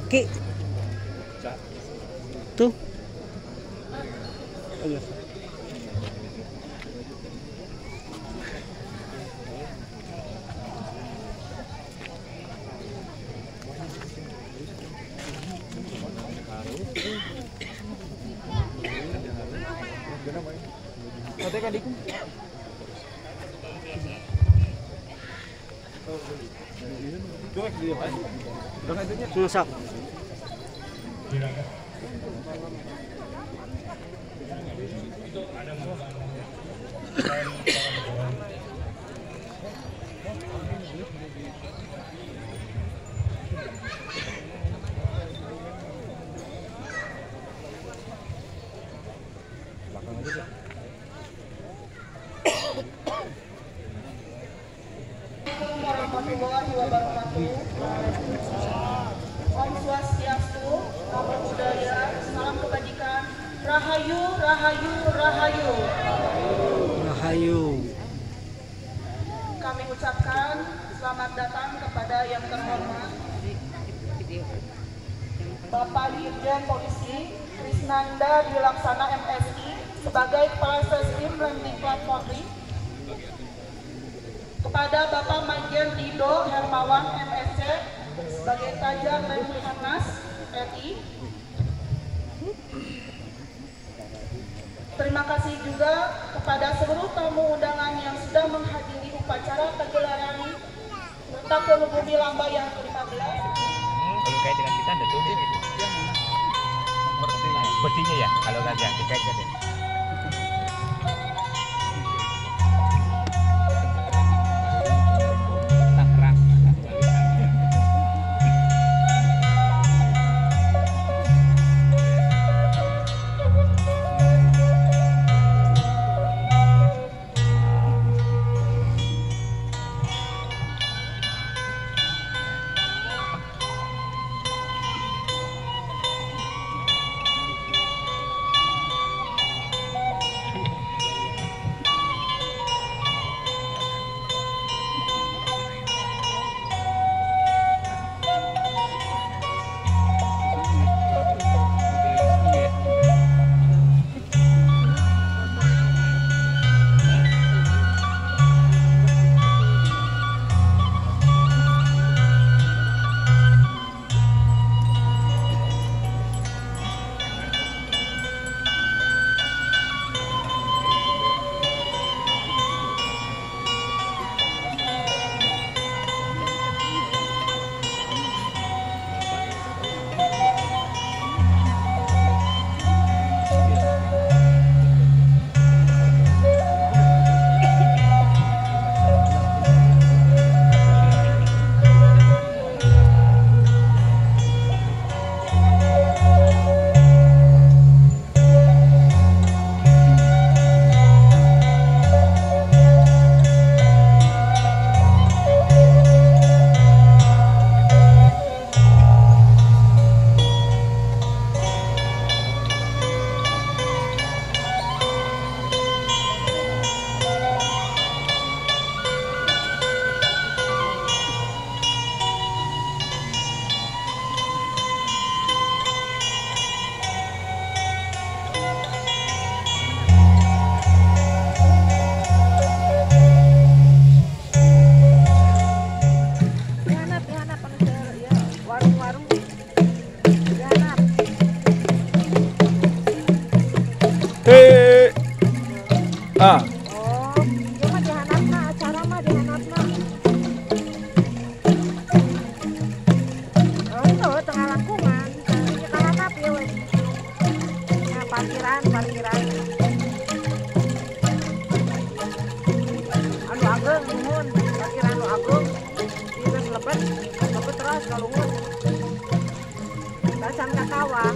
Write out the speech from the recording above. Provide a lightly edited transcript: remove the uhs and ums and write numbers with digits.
Ki tuh masak. Warahmatullahi wabarakatuh. Om Swastiastu, Namo Buddhaya, salam kebajikan. Rahayu, rahayu, rahayu. Rahayu. Kami ucapkan selamat datang kepada yang terhormat Bapak Dirjen Polisi Krisnanda Dilaksana MSI sebagai Kepala Seskrim Lemdiklat Polri, kepada Bapak Majen Dido Hermawan MSc sebagai Kajang Lemhanas RI. Terima kasih juga kepada seluruh tamu undangan yang sudah menghadiri upacara pagelaran Nota Bumi Lamba yang ke-15. Kalau kait dengan kita ada tuh gitu. Sepertinya ya, kalau nggak ada dikaitkan deh. Ah. Oh, dia mah di handapna, acara mah di handapna. Oh, itu tengah langkungan. Di handap ya weh. Nah, parkiran. Anu ageng nuhun, parkiran anu ageng. Di lebet terus ka luhur. Dasan ka kawah.